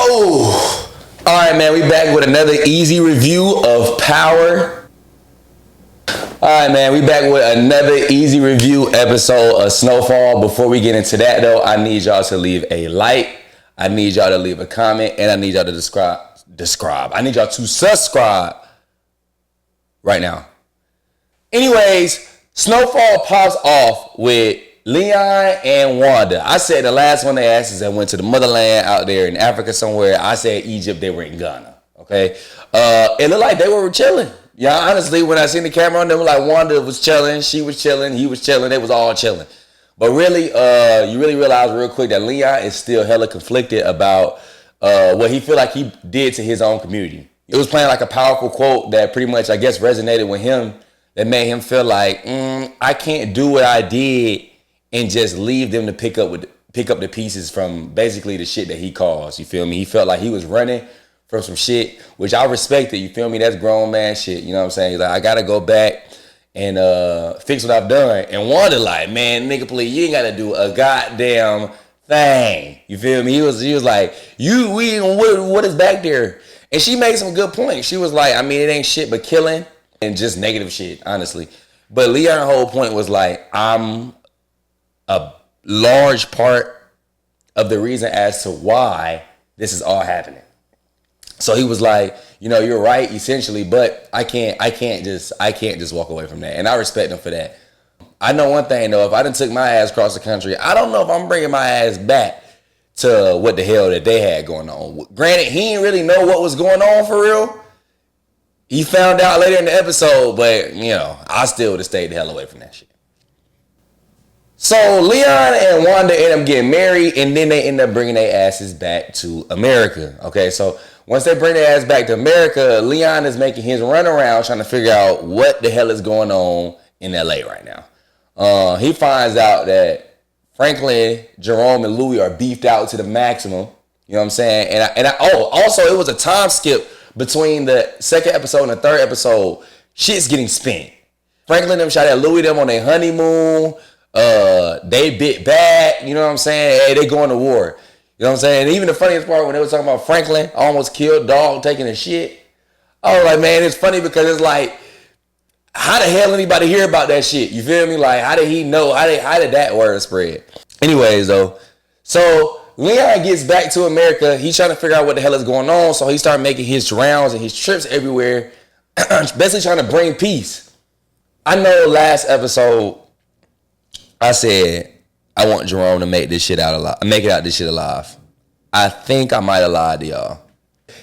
Oh, all right, man. We back with another EaZy review of Power. All right, man. We back with another EaZy review episode of Snowfall. Before we get into that, though, I need y'all to leave a like. I need y'all to leave a comment, and I need y'all to describe. I need y'all to subscribe right now. Anyways, Snowfall pops off with Leon and Wanda. I said the last one they asked is that went to the motherland out there in Africa somewhere. I said Egypt, they were in Ghana. Okay. It looked like they were chilling. Yeah, honestly, when I seen the camera on them, like Wanda was chilling, she was chilling, he was chilling, they was all chilling. But really, you really realize real quick that Leon is still hella conflicted about what he feel like he did to his own community. It was playing like a powerful quote that pretty much, I guess, resonated with him, that made him feel like, I can't do what I did and just leave them to pick up the pieces from basically the shit that he caused. You feel me? He felt like he was running from some shit, which I respected. You feel me? That's grown man shit. You know what I'm saying? He's like, I gotta go back and fix what I've done. And Wanda like, man, nigga, please, you ain't gotta do a goddamn thing. You feel me? He was like, what is back there? And she made some good points. She was like, I mean, it ain't shit but killing and just negative shit, honestly. But Leon's whole point was like, I'm a large part of the reason as to why this is all happening. So he was like, you know, you're right, essentially, but I can't just walk away from that. And I respect him for that. I know one thing though, if I done took my ass across the country, I don't know if I'm bringing my ass back to what the hell that they had going on. Granted, he didn't really know what was going on for real. He found out later in the episode, but you know, I still would have stayed the hell away from that shit. So Leon and Wanda end up getting married, and then they end up bringing their asses back to America. Okay, so once they bring their ass back to America, Leon is making his run around trying to figure out what the hell is going on in LA right now. He finds out that Franklin, Jerome, and Louis are beefed out to the maximum. You know what I'm saying? Also it was a time skip between the second episode and the third episode. Shit's getting spent. Franklin them shot at Louis them on their honeymoon. They bit back. You know what I'm saying? Hey, they going to war. You know what I'm saying? And even the funniest part when they were talking about Franklin almost killed dog taking a shit. I was like, man, it's funny because it's like, how the hell anybody hear about that shit? You feel me? Like, how did he know? How did that word spread? Anyways, though, so Leon gets back to America. He's trying to figure out what the hell is going on. So he started making his rounds and his trips everywhere, basically trying to bring peace. I know last episode I said I want Jerome to make it out this shit alive. I think I might have lied to y'all.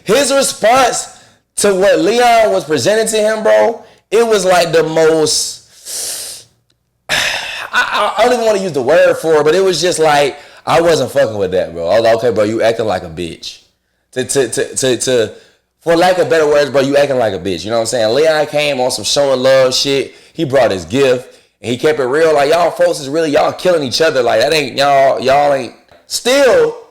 His response to what Leon was presenting to him, bro, it was like the most, I don't even want to use the word for it, but it was just like, I wasn't fucking with that, bro. I was like, okay, bro, you acting like a bitch. For lack of better words, bro, you acting like a bitch. You know what I'm saying? Leon came on some showing love shit. He brought his gift. And he kept it real, like y'all folks is really y'all killing each other. Like that ain't y'all ain't still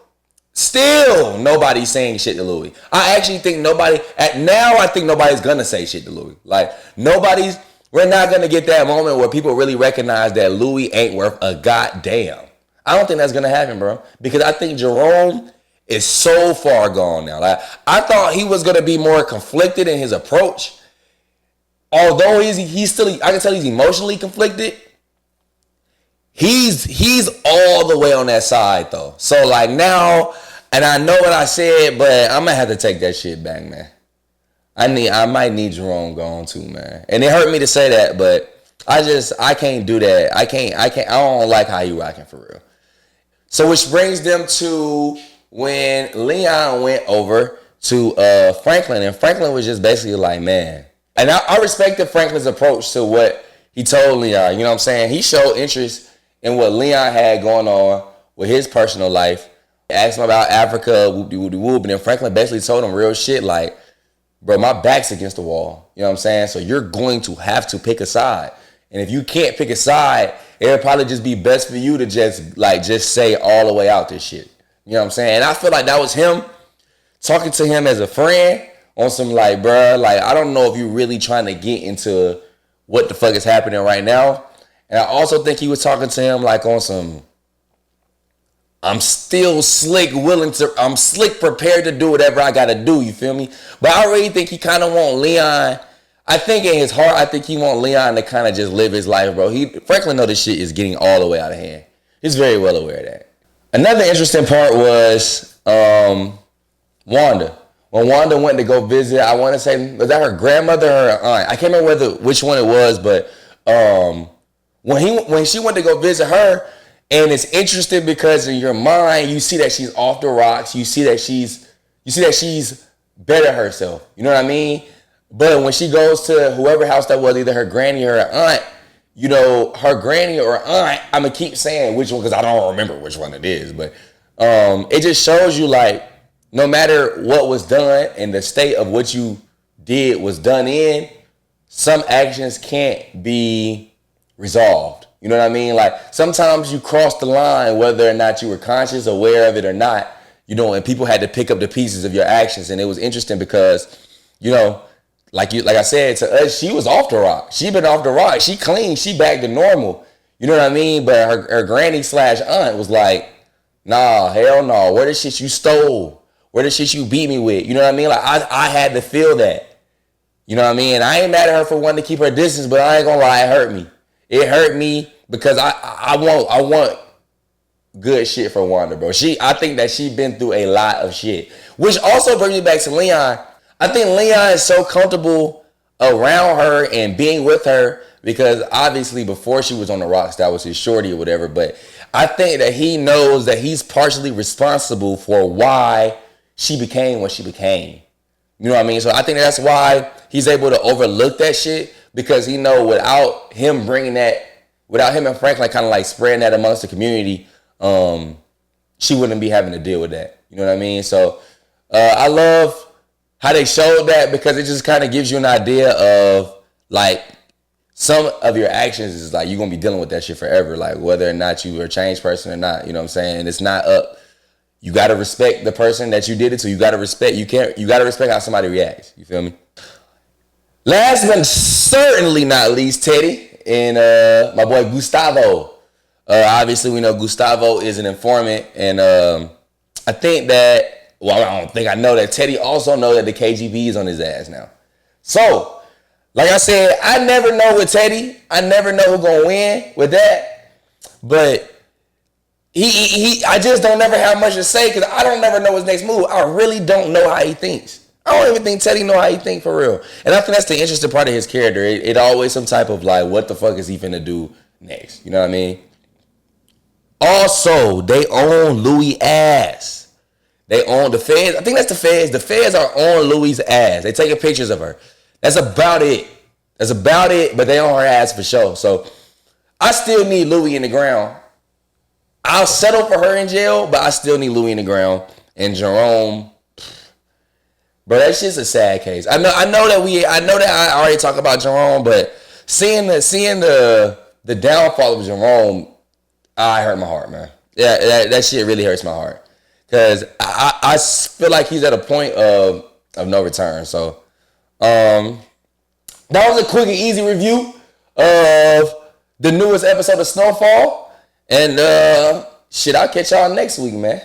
nobody's saying shit to Louis. I actually think I think nobody's gonna say shit to Louis. Like we're not gonna get that moment where people really recognize that Louis ain't worth a goddamn. I don't think that's gonna happen, bro. Because I think Jerome is so far gone now. Like I thought he was gonna be more conflicted in his approach. Although he's still, I can tell he's emotionally conflicted. He's all the way on that side though. So like now, and I know what I said, but I'm gonna have to take that shit back, man. I might need Jerome gone too, man. And it hurt me to say that, but I can't do that. I don't like how you rocking for real. So which brings them to when Leon went over to Franklin, and Franklin was just basically like, man. And I respected Franklin's approach to what he told Leon. You know what I'm saying? He showed interest in what Leon had going on with his personal life. Asked him about Africa, whoop-de-whoop-de-whoop. And then Franklin basically told him real shit like, bro, my back's against the wall. You know what I'm saying? So you're going to have to pick a side. And if you can't pick a side, it'll probably just be best for you to just say all the way out this shit. You know what I'm saying? And I feel like that was him talking to him as a friend. On some like, bruh, like, I don't know if you're really trying to get into what the fuck is happening right now. And I also think he was talking to him like on some, I'm still slick, I'm slick prepared to do whatever I gotta do, you feel me? But I really think he kind of want Leon, I think in his heart, I think he want Leon to kind of just live his life, bro. Franklin know this shit is getting all the way out of hand. He's very well aware of that. Another interesting part was Wanda. When Wanda went to go visit, I want to say, was that her grandmother or her aunt? I can't remember which one it was, but when she went to go visit her, and it's interesting because in your mind you see that she's off the rocks. You see that she's better herself. You know what I mean? But when she goes to whoever house that was, either her granny or her aunt, you know, her granny or aunt, I'm gonna keep saying which one because I don't remember which one it is, but it just shows you like no matter what was done and the state of what you did was done in, some actions can't be resolved. You know what I mean? Like sometimes you cross the line whether or not you were conscious, aware of it or not, you know, and people had to pick up the pieces of your actions. And it was interesting because, you know, like I said, to us, she was off the rock. She been off the rock. She clean. She back to normal. You know what I mean? But her granny / aunt was like, nah, hell no. Where the shit you stole? Where the shit you beat me with? You know what I mean? Like I had to feel that. You know what I mean? I ain't mad at her for wanting to keep her distance, but I ain't gonna lie, it hurt me. It hurt me because I want good shit for Wanda, bro. I think that she been through a lot of shit. Which also brings me back to Leon. I think Leon is so comfortable around her and being with her because obviously before she was on the rocks, that was his shorty or whatever. But I think that he knows that he's partially responsible for why she became what she became. You know what I mean? So I think that's why he's able to overlook that shit because he know without him and Franklin kind of like spreading that amongst the community, she wouldn't be having to deal with that. You know what I mean? So I love how they showed that because it just kind of gives you an idea of like some of your actions is like you're gonna be dealing with that shit forever, like whether or not you are a changed person or not. You know what I'm saying? And it's not up. You gotta respect the person that you did it to. You gotta respect how somebody reacts. You feel me? Last but certainly not least, Teddy and my boy Gustavo. Obviously, we know Gustavo is an informant, and I think that. Well, I don't think I know that Teddy also know that the KGB is on his ass now. So, like I said, I never know with Teddy. I never know who's gonna win with that. But I just don't never have much to say because I don't never know his next move. I really don't know how he thinks. I don't even think Teddy know how he think for real. And I think that's the interesting part of his character. It always some type of like, what the fuck is he finna do next? You know what I mean? Also, they own Louis' ass. They own the feds. I think that's the feds. The feds are on Louis' ass. They taking pictures of her. That's about it. But they on her ass for sure. So I still need Louis in the ground. I'll settle for her in jail, but I still need Louis in the ground. And Jerome, bro, that's just a sad case. I know that I already talked about Jerome, but seeing the downfall of Jerome, I hurt my heart, man. Yeah, that shit really hurts my heart. Because I feel like he's at a point of no return. So that was a quick and easy review of the newest episode of Snowfall. And shit, I'll catch y'all next week, man.